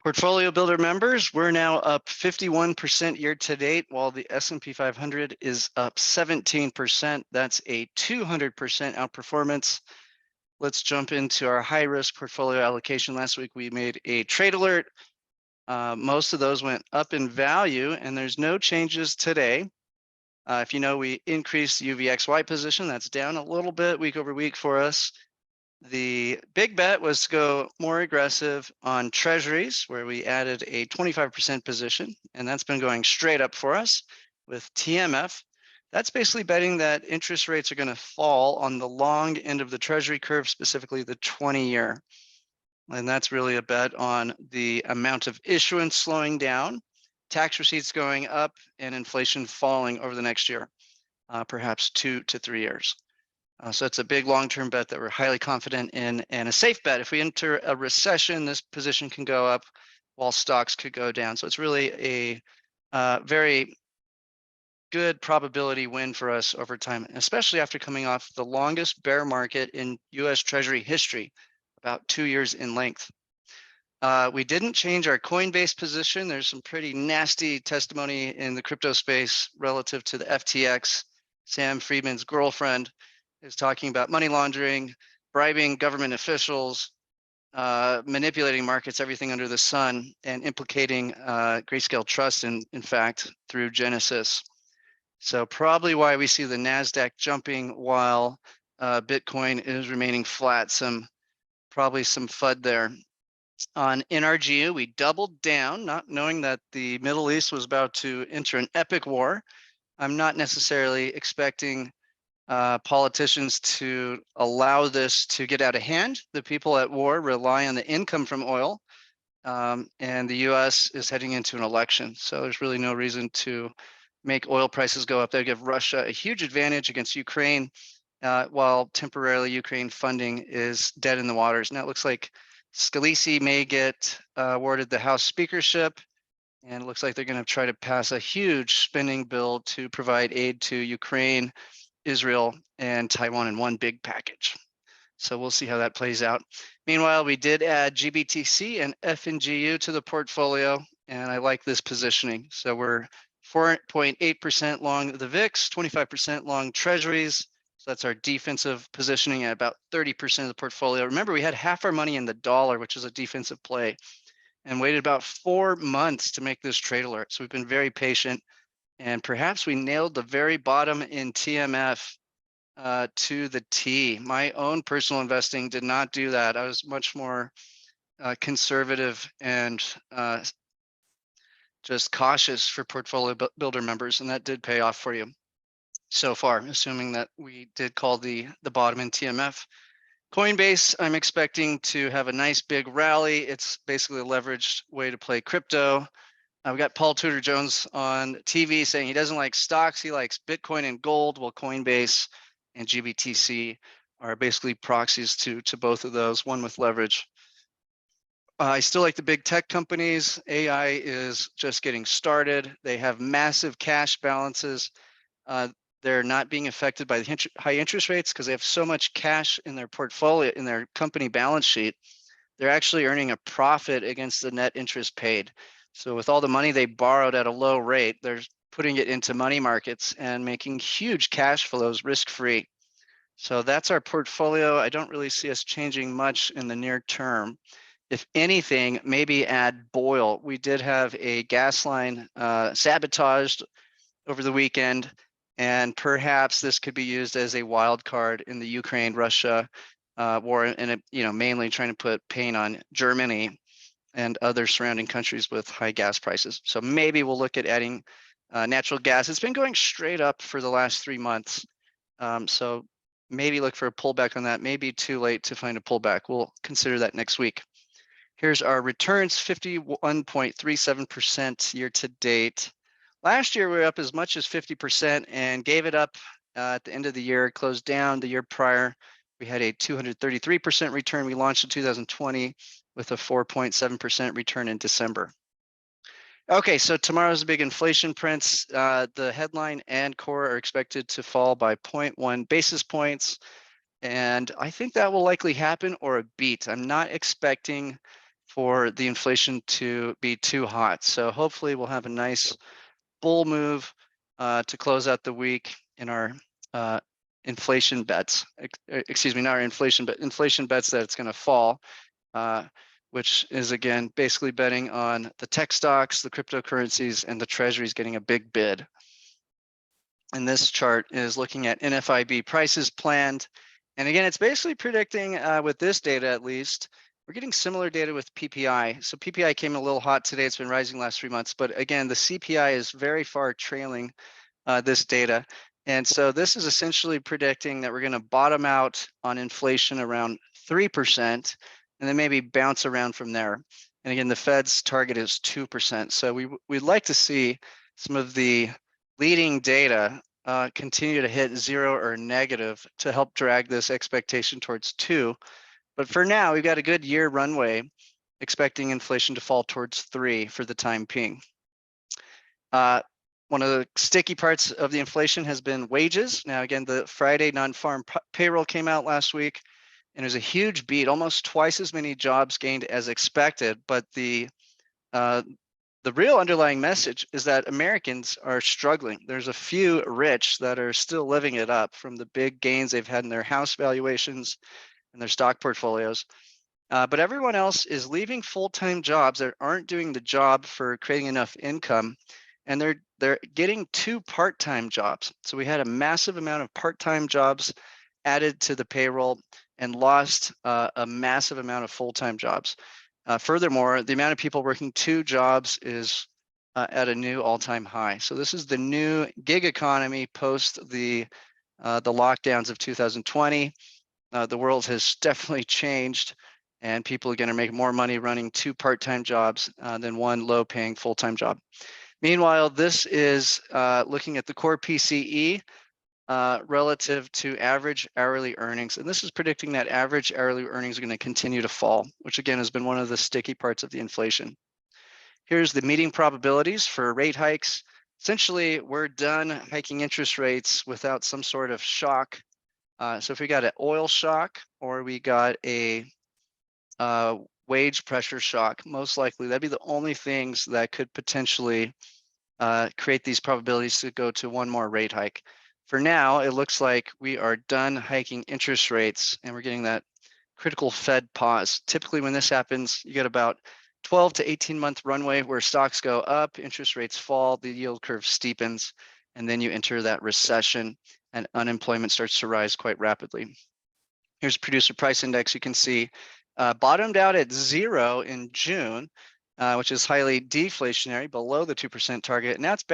Portfolio Builder members, we're now up 51% year to date, while the S&P 500 is up 17%. That's a 200% outperformance. Let's jump into our high-risk portfolio allocation. Last week, we made a trade alert. Most of those went up in value, and there's no changes today. If you know, we increased the UVXY position. That's down a little bit week over week for us. The big bet was to go more aggressive on treasuries, where we added a 25% position, and that's been going straight up for us with TMF. That's basically betting that interest rates are going to fall on the long end of the treasury curve, specifically the 20-year. And that's really a bet on the amount of issuance slowing down, tax receipts going up, and inflation falling over the next year, perhaps 2 to 3 years. So it's a big long-term bet that we're highly confident in, and a safe bet. If we enter a recession, this position can go up while stocks could go down. So it's really a very good probability win for us over time, especially after coming off the longest bear market in US Treasury history, about 2 years in length. We didn't change our Coinbase position. There's some pretty nasty testimony in the crypto space relative to the FTX. Sam Friedman's girlfriend is talking about money laundering, bribing government officials, manipulating markets, everything under the sun, and implicating Grayscale Trust, in fact, through Genesis. So probably why we see the NASDAQ jumping while Bitcoin is remaining flat. Probably some FUD there. On NRGU, we doubled down, not knowing that the Middle East was about to enter an epic war. I'm not necessarily expecting politicians to allow this to get out of hand. The people at war rely on the income from oil, and the US is heading into an election. So there's really no reason to make oil prices go up. They give Russia a huge advantage against Ukraine, while temporarily Ukraine funding is dead in the waters. Now it looks like Scalise may get awarded the House speakership, and it looks like they're going to try to pass a huge spending bill to provide aid to Ukraine, Israel, and Taiwan in one big package. So we'll see how that plays out. Meanwhile, we did add GBTC and FNGU to the portfolio, and I like this positioning. So we're 4.8% long the VIX, 25% long treasuries. So that's our defensive positioning at about 30% of the portfolio. Remember, we had half our money in the dollar, which is a defensive play, and waited about 4 months to make this trade alert. So we've been very patient, and perhaps we nailed the very bottom in TMF to the T. My own personal investing did not do that. I was much more conservative and just cautious for portfolio builder members, and that did pay off for you so far, assuming that we did call the bottom in TMF. Coinbase, I'm expecting to have a nice big rally. It's basically a leveraged way to play crypto. We got Paul Tudor Jones on TV saying he doesn't like stocks, he likes Bitcoin and gold. Well, Coinbase and GBTC are basically proxies to both of those, one with leverage. I still like the big tech companies. AI is just getting started. They have massive cash balances. They're not being affected by the high interest rates because they have so much cash in their portfolio, in their company balance sheet. They're actually earning a profit against the net interest paid. So with all the money they borrowed at a low rate, they're putting it into money markets and making huge cash flows risk-free. So that's our portfolio. I don't really see us changing much in the near term. If anything, maybe add BOIL. We did have a gas line sabotaged over the weekend, and perhaps this could be used as a wild card in the Ukraine-Russia war, and it, mainly trying to put pain on Germany and other surrounding countries with high gas prices. So maybe we'll look at adding natural gas. It's been going straight up for the last 3 months. So maybe look for a pullback on that. Maybe too late to find a pullback. We'll consider that next week. Here's our returns, 51.37% year to date. Last year, we were up as much as 50% and gave it up at the end of the year, closed down the year prior. We had a 233% return. We launched in 2020 with a 4.7% return in December. Okay, so tomorrow's big inflation prints. The headline and core are expected to fall by 0.1 basis points. And I think that will likely happen or a beat. I'm not expecting for the inflation to be too hot. So hopefully we'll have a nice bull move to close out the week in our inflation bets. Excuse me, not our inflation, but inflation bets that it's going to fall, which is again basically betting on the tech stocks, the cryptocurrencies, and the treasuries getting a big bid. And this chart is looking at NFIB prices planned. And again, it's basically predicting with this data, at least, we're getting similar data with PPI. So PPI came in a little hot today. It's been rising last 3 months, but again, the CPI is very far trailing this data. And so this is essentially predicting that we're going to bottom out on inflation around 3% and then maybe bounce around from there. And again, the Fed's target is 2%. So we'd like to see some of the leading data continue to hit 0 or negative to help drag this expectation towards 2. But for now, we've got a good year runway, expecting inflation to fall towards 3 for the time being. One of the sticky parts of the inflation has been wages. Now, again, the Friday non-farm payroll came out last week, and there's a huge beat, almost twice as many jobs gained as expected. But the real underlying message is that Americans are struggling. There's a few rich that are still living it up from the big gains they've had in their house valuations and their stock portfolios. But everyone else is leaving full-time jobs that aren't doing the job for creating enough income, and they're getting 2 part-time jobs. So we had a massive amount of part-time jobs added to the payroll and lost a massive amount of full-time jobs. Furthermore, the amount of people working 2 jobs is at a new all-time high. So this is the new gig economy post the lockdowns of 2020. The world has definitely changed, and people are going to make more money running 2 part-time jobs than 1 low-paying full-time job. Meanwhile, this is looking at the core PCE relative to average hourly earnings. And this is predicting that average hourly earnings are going to continue to fall, which again has been one of the sticky parts of the inflation. Here's the meeting probabilities for rate hikes. Essentially, we're done hiking interest rates without some sort of shock. So if we got an oil shock or we got a wage pressure shock, most likely that'd be the only things that could potentially create these probabilities to go to 1 more rate hike. For now, it looks like we are done hiking interest rates and we're getting that critical Fed pause. Typically when this happens, you get about 12 to 18-month runway where stocks go up, interest rates fall, the yield curve steepens, and then you enter that recession and unemployment starts to rise quite rapidly. Here's producer price index. You can see bottomed out at 0 in June, which is highly deflationary, below the 2% target. Now it's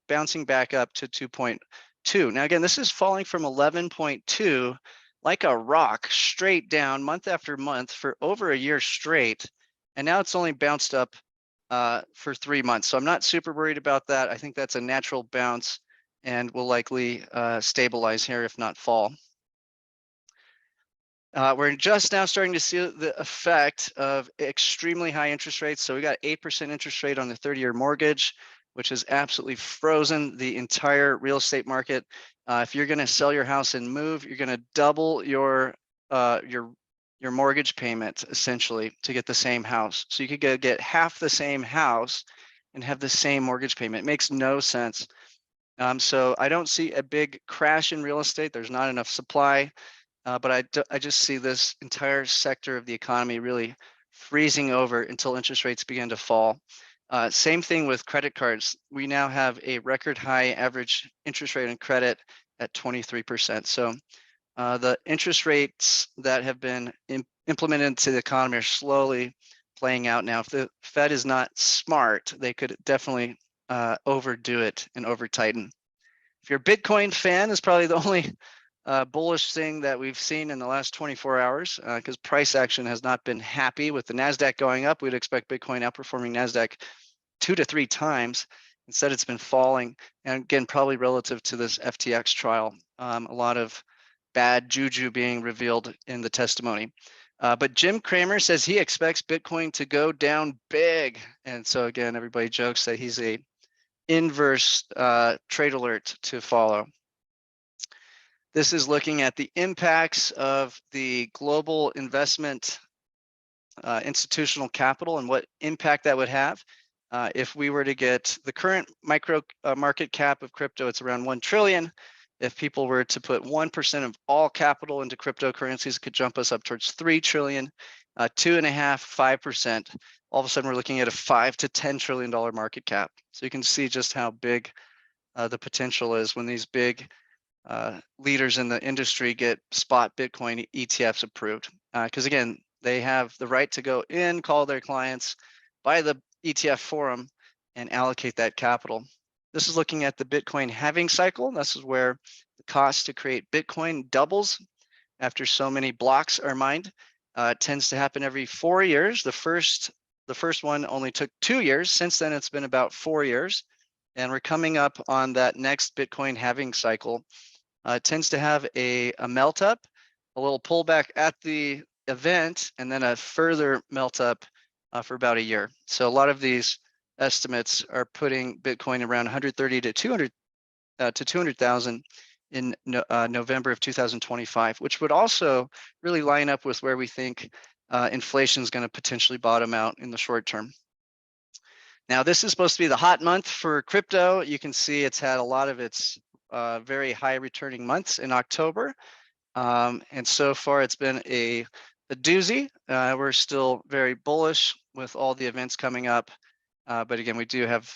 bouncing back up to 2.2. Now, again, this is falling from 11.2 like a rock straight down month after month for over a year straight. And now it's only bounced up for 3 months. So I'm not super worried about that. I think that's a natural bounce and will likely stabilize here, if not fall. We're just now starting to see the effect of extremely high interest rates. So we got 8% interest rate on the 30-year mortgage, which has absolutely frozen the entire real estate market. If you're going to sell your house and move, you're going to double your mortgage payment essentially to get the same house. So you could get half the same house and have the same mortgage payment. It makes no sense. So I don't see a big crash in real estate. There's not enough supply. But I just see this entire sector of the economy really freezing over until interest rates begin to fall. Same thing with credit cards. We now have a record high average interest rate on credit at 23%. So the interest rates that have been implemented into the economy are slowly playing out now. If the Fed is not smart, they could definitely overdo it and over tighten. If you're a Bitcoin fan, it's probably the only bullish thing that we've seen in the last 24 hours because price action has not been happy. With the NASDAQ going up, we'd expect Bitcoin outperforming NASDAQ 2 to 3 times. Instead, it's been falling. And again, probably relative to this FTX trial, a lot of bad juju being revealed in the testimony. But Jim Cramer says he expects Bitcoin to go down big. And so again, everybody jokes that he's a inverse trade alert to follow. This is looking at the impacts of the global investment institutional capital and what impact that would have. If we were to get the current market cap of crypto, it's around 1 trillion. If people were to put 1% of all capital into cryptocurrencies, it could jump us up towards 3 trillion, 2.5%, 5%. All of a sudden, we're looking at a $5 to $10 trillion market cap. So you can see just how big the potential is when these big leaders in the industry get spot Bitcoin ETFs approved. Because again, they have the right to go in, call their clients, buy the ETF for them, and allocate that capital. This is looking at the Bitcoin halving cycle. This is where the cost to create Bitcoin doubles after so many blocks are mined. It tends to happen every 4 years. The first one only took 2 years. Since then, it's been about 4 years. And we're coming up on that next Bitcoin halving cycle. It tends to have a melt up, a little pullback at the event, and then a further melt up for about a year. So a lot of these estimates are putting Bitcoin around 130 to 200,000 in November of 2025, which would also really line up with where we think inflation is going to potentially bottom out in the short term. Now, this is supposed to be the hot month for crypto. You can see it's had a lot of its very high returning months in October. And so far it's been a doozy. We're still very bullish with all the events coming up. But again, we do have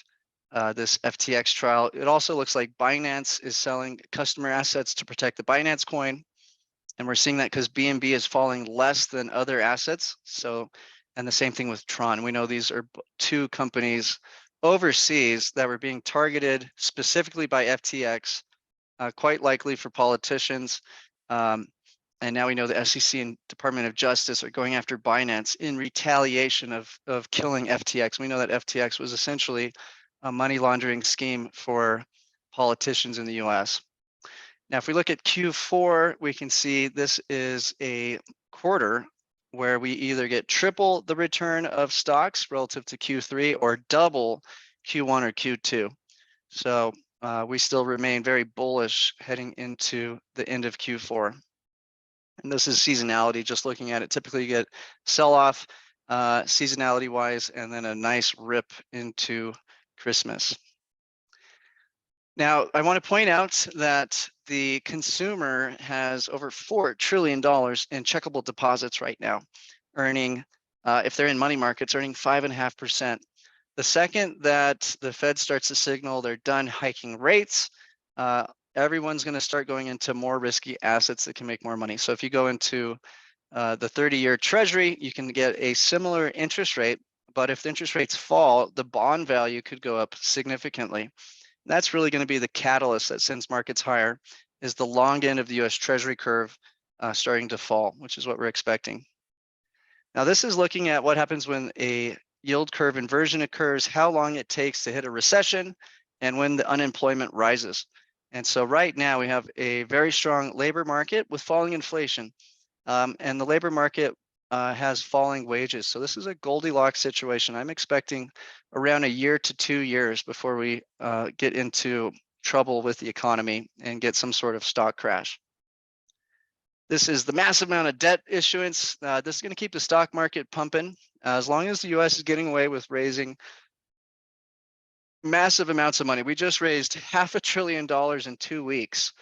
this FTX trial. It also looks like Binance is selling customer assets to protect the Binance coin. And we're seeing that because BNB is falling less than other assets. So, and the same thing with Tron. We know these are two companies overseas that were being targeted specifically by FTX, quite likely for politicians. And now we know the SEC and Department of Justice are going after Binance in retaliation of killing FTX. We know that FTX was essentially a money laundering scheme for politicians in the US. Now, if we look at Q4, we can see this is a quarter where we either get triple the return of stocks relative to Q3 or double Q1 or Q2. So we still remain very bullish heading into the end of Q4. And this is seasonality, just looking at it. Typically you get sell-off seasonality wise, and then a nice rip into Christmas. Now, I want to point out that the consumer has over $4 trillion in checkable deposits right now, earning, if they're in money markets, earning 5.5%. The second that the Fed starts to signal they're done hiking rates, everyone's going to start going into more risky assets that can make more money. So if you go into the 30-year Treasury, you can get a similar interest rate, but if the interest rates fall, the bond value could go up significantly. That's really going to be the catalyst that sends markets higher, is the long end of the US Treasury curve starting to fall, which is what we're expecting. Now, this is looking at what happens when a yield curve inversion occurs, how long it takes to hit a recession, and when the unemployment rises. And so right now we have a very strong labor market with falling inflation, and the labor market has falling wages. So this is a Goldilocks situation. I'm expecting around a year to 2 years before we get into trouble with the economy and get some sort of stock crash. This is the massive amount of debt issuance. This is going to keep the stock market pumping. As long as the US is getting away with raising massive amounts of money. We just raised $500 billion in 2 weeks.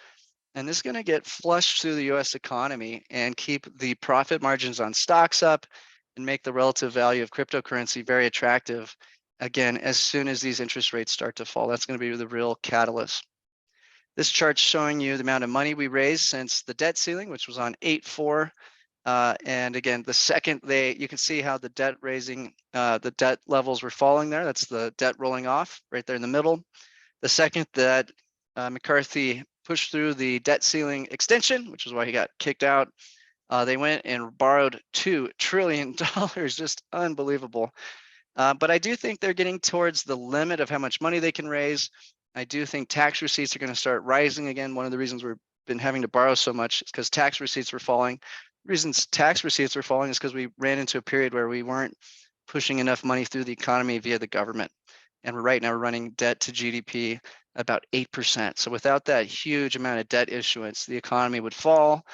And this is going to get flushed through the US economy and keep the profit margins on stocks up and make the relative value of cryptocurrency very attractive. Again, as soon as these interest rates start to fall, that's going to be the real catalyst. This chart's showing you the amount of money we raised since the debt ceiling, which was on 8/4. And again, the second you can see how the debt raising, the debt levels were falling there. That's the debt rolling off right there in the middle. The second that McCarthy pushed through the debt ceiling extension, which is why he got kicked out, they went and borrowed $2 trillion, just unbelievable. But I do think they're getting towards the limit of how much money they can raise. I do think tax receipts are going to start rising again. One of the reasons we've been having to borrow so much is because tax receipts were falling. The reasons tax receipts were falling is because we ran into a period where we weren't pushing enough money through the economy via the government. And right now we're running debt to GDP about 8%. So without that huge amount of debt issuance, the economy would fall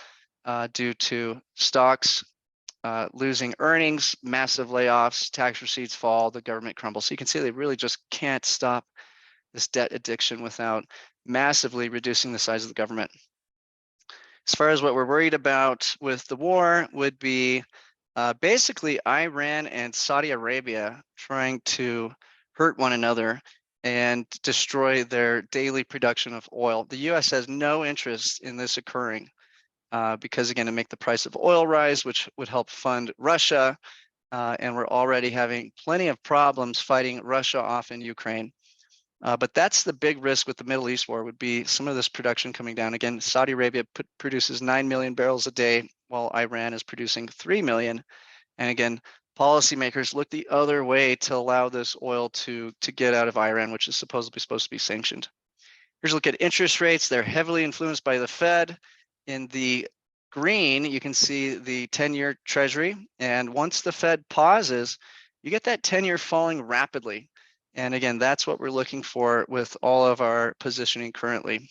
due to stocks losing earnings, massive layoffs, tax receipts fall, the government crumbles. So you can see they really just can't stop this debt addiction without massively reducing the size of the government. As far as what we're worried about with the war would be basically Iran and Saudi Arabia trying to hurt one another and destroy their daily production of oil. The US has no interest in this occurring because, again, to make the price of oil rise, which would help fund Russia. And we're already having plenty of problems fighting Russia off in Ukraine. But that's the big risk with the Middle East war would be some of this production coming down. Again, Saudi Arabia produces 9 million barrels a day, while Iran is producing 3 million. And again, policymakers look the other way to allow this oil to get out of Iran, which is supposed to be sanctioned. Here's a look at interest rates. They're heavily influenced by the Fed. In the green, you can see the 10-year Treasury. And once the Fed pauses, you get that 10-year falling rapidly. And again, that's what we're looking for with all of our positioning currently.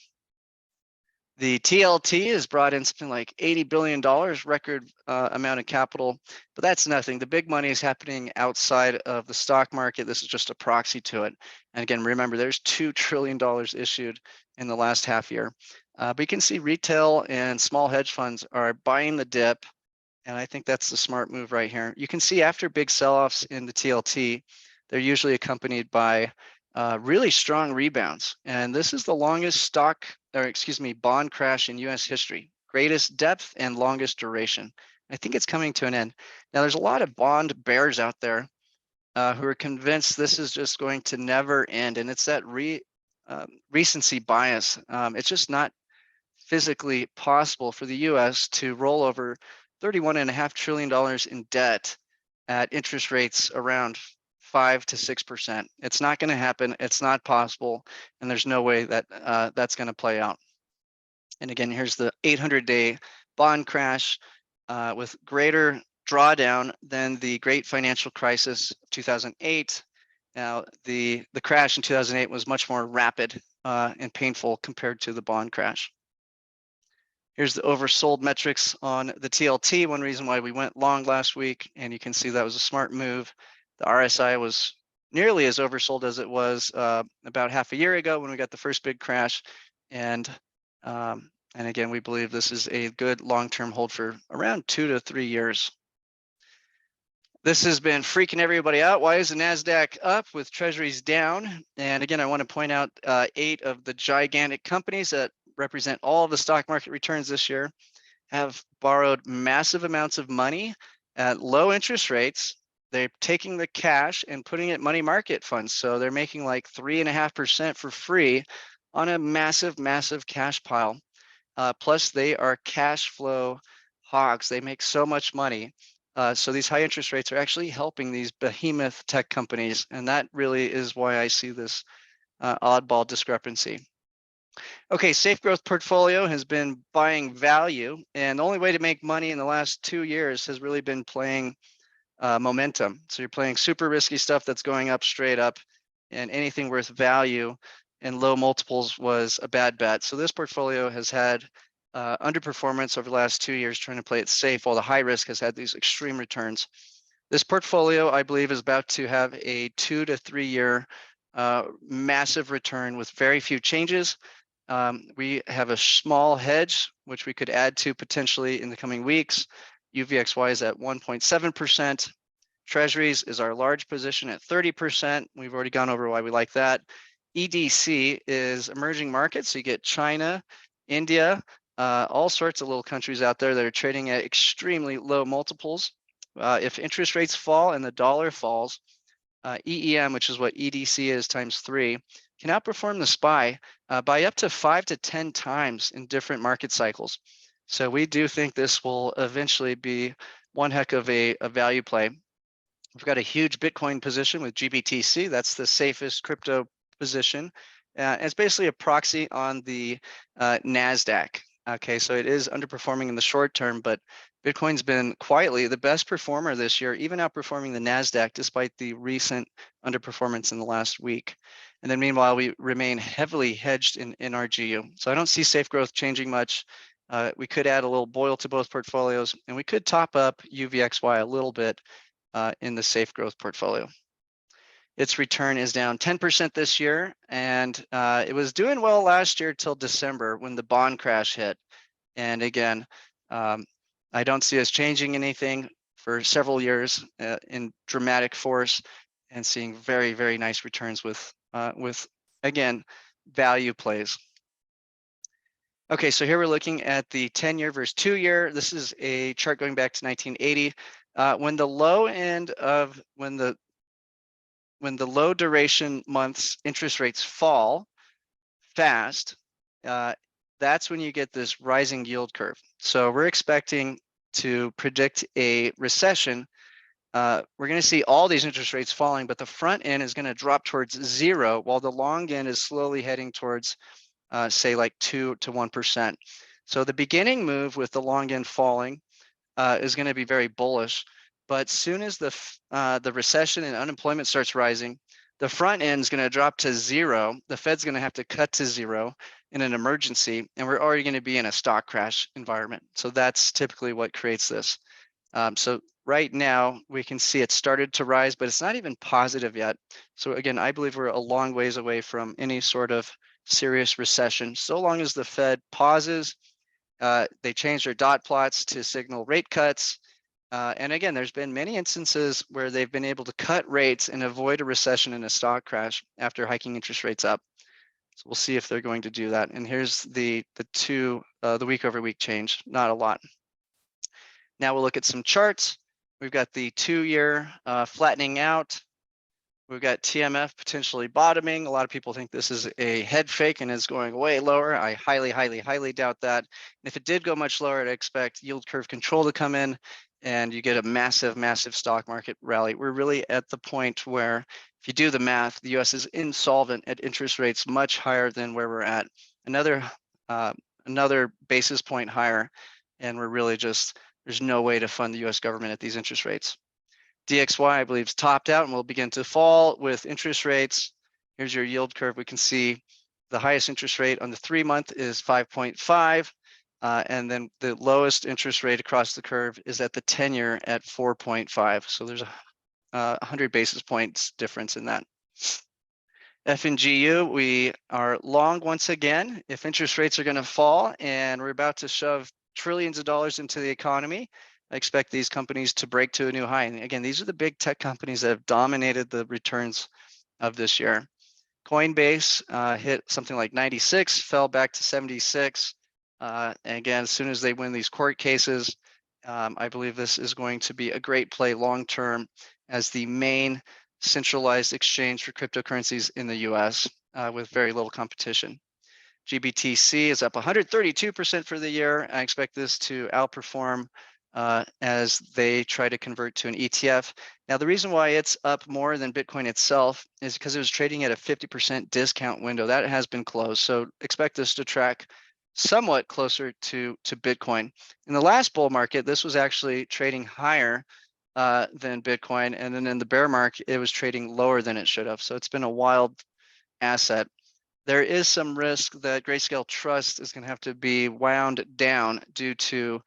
The TLT has brought in something like $80 billion, record amount of capital, but that's nothing. The big money is happening outside of the stock market. This is just a proxy to it. And again, remember, there's $2 trillion issued in the last half year. But you can see retail and small hedge funds are buying the dip. And I think that's the smart move right here. You can see after big sell-offs in the TLT, they're usually accompanied by really strong rebounds. And this is the longest bond crash in US history, greatest depth and longest duration. I think it's coming to an end. Now, there's a lot of bond bears out there who are convinced this is just going to never end. And it's that recency bias. It's just not physically possible for the US to roll over $31.5 trillion in debt at interest rates around 5 to 6%. It's not going to happen. It's not possible. And there's no way that that's going to play out. And again, here's the 800-day bond crash with greater drawdown than the great financial crisis of 2008. Now, the crash in 2008 was much more rapid and painful compared to the bond crash. Here's the oversold metrics on the TLT, one reason why we went long last week, and you can see that was a smart move. The RSI was nearly as oversold as it was about half a year ago when we got the first big crash. And again, we believe this is a good long-term hold for around 2 to 3 years. This has been freaking everybody out. Why is the NASDAQ up with treasuries down? And again, I want to point out 8 of the gigantic companies that represent all of the stock market returns this year have borrowed massive amounts of money at low interest rates. They're taking the cash and putting it in money market funds. So they're making like 3.5% for free on a massive, massive cash pile. Plus, they are cash flow hogs. They make so much money. So these high interest rates are actually helping these behemoth tech companies. And that really is why I see this oddball discrepancy. Okay, Safe Growth Portfolio has been buying value. And the only way to make money in the last 2 years has really been playing momentum. So you're playing super risky stuff that's going up straight up, and anything worth value and low multiples was a bad bet. So this portfolio has had underperformance over the last 2 years trying to play it safe, while the high risk has had these extreme returns. This portfolio, I believe, is about to have a 2 to 3 year massive return with very few changes. We have a small hedge, which we could add to potentially in the coming weeks. UVXY is at 1.7%. Treasuries is our large position at 30%. We've already gone over why we like that. EDC is emerging markets. So you get China, India, all sorts of little countries out there that are trading at extremely low multiples. If interest rates fall and the dollar falls, EEM, which is what EDC is times 3, can outperform the SPY by up to 5 to 10 times in different market cycles. So we do think this will eventually be one heck of a value play. We've got a huge Bitcoin position with GBTC. That's the safest crypto position. It's basically a proxy on the NASDAQ. Okay, so it is underperforming in the short term, but Bitcoin's been quietly the best performer this year, even outperforming the NASDAQ despite the recent underperformance in the last week. And then meanwhile, we remain heavily hedged in our GU. So I don't see Safe Growth changing much. We could add a little BOIL to both portfolios, and we could top up UVXY a little bit in the safe growth portfolio. Its return is down 10% this year, and it was doing well last year till December when the bond crash hit. And again, I don't see us changing anything for several years in dramatic force, and seeing very, very nice returns with again, value plays. Okay, so here we're looking at the 10-year versus 2-year. This is a chart going back to 1980. When the low end of when the low duration months interest rates fall fast, that's when you get this rising yield curve. So we're expecting to predict a recession. We're going to see all these interest rates falling, but the front end is going to drop towards 0, while the long end is slowly heading towards say like 2 to 1%. So the beginning move with the long end falling is going to be very bullish, but soon as the recession and unemployment starts rising, the front end is going to drop to 0. The Fed's going to have to cut to 0 in an emergency, and we're already going to be in a stock crash environment. So that's typically what creates this. So right now we can see it started to rise, but it's not even positive yet. So again, I believe we're a long ways away from any sort of serious recession. So long as the Fed pauses, they change their dot plots to signal rate cuts. And again, there's been many instances where they've been able to cut rates and avoid a recession and a stock crash after hiking interest rates up. So we'll see if they're going to do that. And here's the week over week change, not a lot. Now we'll look at some charts. We've got the 2-year flattening out. We've got TMF potentially bottoming. A lot of people think this is a head fake and is going way lower. I highly, highly, highly doubt that. And if it did go much lower, I'd expect yield curve control to come in and you get a massive, massive stock market rally. We're really at the point where if you do the math, the US is insolvent at interest rates much higher than where we're at. Another basis point higher, and we're really just, there's no way to fund the US government at these interest rates. DXY, I believe, is topped out and will begin to fall with interest rates. Here's your yield curve. We can see the highest interest rate on the 3-month is 5.5, and then the lowest interest rate across the curve is at the 10-year at 4.5. So there's a 100 basis points difference in that. FNGU, we are long once again. If interest rates are going to fall and we're about to shove trillions of dollars into the economy, I expect these companies to break to a new high. And again, these are the big tech companies that have dominated the returns of this year. Coinbase hit something like 96, fell back to 76. And again, as soon as they win these court cases, I believe this is going to be a great play long-term as the main centralized exchange for cryptocurrencies in the US with very little competition. GBTC is up 132% for the year. I expect this to outperform as they try to convert to an ETF. Now, the reason why it's up more than Bitcoin itself is because it was trading at a 50% discount window. That has been closed. So expect this to track somewhat closer to Bitcoin. In the last bull market, this was actually trading higher than Bitcoin. And then in the bear market, it was trading lower than it should have. So it's been a wild asset. There is some risk that Grayscale Trust is going to have to be wound down due to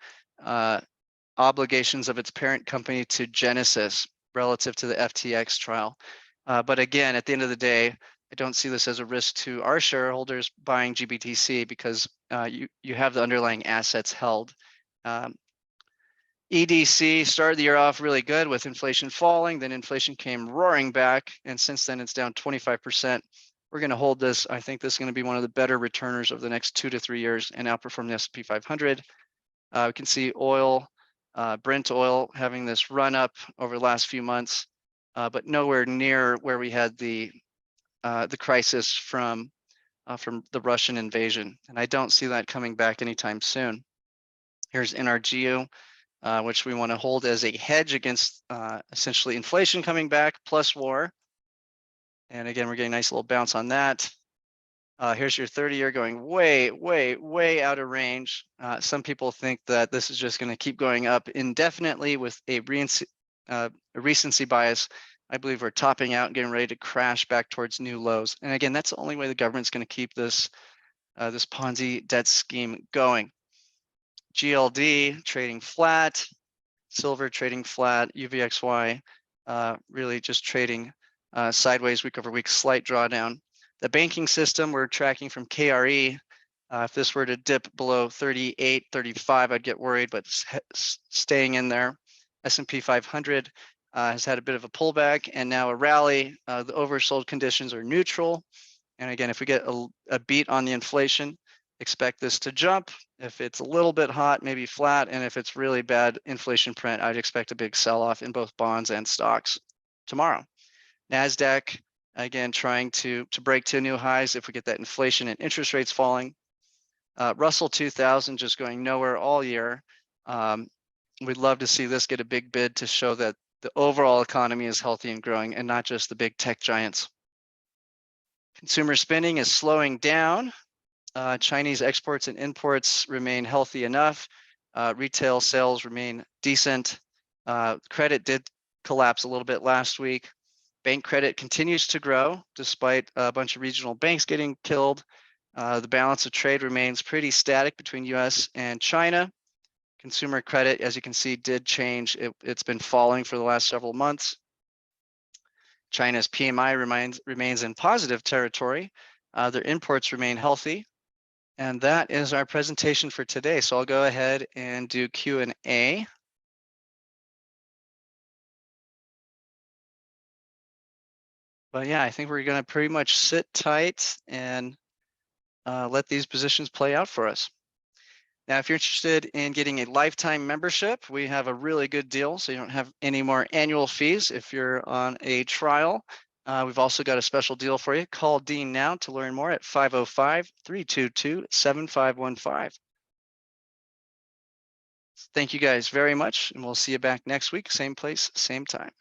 obligations of its parent company to Genesis relative to the FTX trial. But again, at the end of the day, I don't see this as a risk to our shareholders buying GBTC because you have the underlying assets held. EDC started the year off really good with inflation falling, then inflation came roaring back, and since then it's down 25%. We're going to hold this. I think this is going to be one of the better returners over the next 2 to 3 years and outperform the S&P 500. We can see oil, Brent oil having this run up over the last few months, but nowhere near where we had the crisis from the Russian invasion. And I don't see that coming back anytime soon. Here's NRGU, which we want to hold as a hedge against essentially inflation coming back plus war. And again, we're getting a nice little bounce on that. Here's your 30-year going way, way, way out of range. Some people think that this is just going to keep going up indefinitely with a recency bias. I believe we're topping out and getting ready to crash back towards new lows. And again, that's the only way the government's going to keep this this Ponzi debt scheme going. GLD trading flat, silver trading flat, UVXY really just trading sideways week over week, slight drawdown. The banking system we're tracking from KRE. If this were to dip below 38, 35, I'd get worried, but staying in there. S&P 500 has had a bit of a pullback and now a rally. The oversold conditions are neutral. And again, if we get a beat on the inflation, expect this to jump. If it's a little bit hot, maybe flat. And if it's really bad inflation print, I'd expect a big sell-off in both bonds and stocks tomorrow. NASDAQ, again, trying to break to new highs if we get that inflation and interest rates falling. Russell 2000 just going nowhere all year. We'd love to see this get a big bid to show that the overall economy is healthy and growing and not just the big tech giants. Consumer spending is slowing down. Chinese exports and imports remain healthy enough. Retail sales remain decent. Credit did collapse a little bit last week. Bank credit continues to grow despite a bunch of regional banks getting killed. The balance of trade remains pretty static between US and China. Consumer credit, as you can see, did change. It's been falling for the last several months. China's PMI remains in positive territory. Their imports remain healthy. And that is our presentation for today. So I'll go ahead and do Q&A. But yeah, I think we're going to pretty much sit tight and let these positions play out for us. Now, if you're interested in getting a lifetime membership, we have a really good deal. So you don't have any more annual fees if you're on a trial. We've also got a special deal for you. Call Dean now to learn more at 505-322-7515. Thank you guys very much, and we'll see you back next week, same place, same time.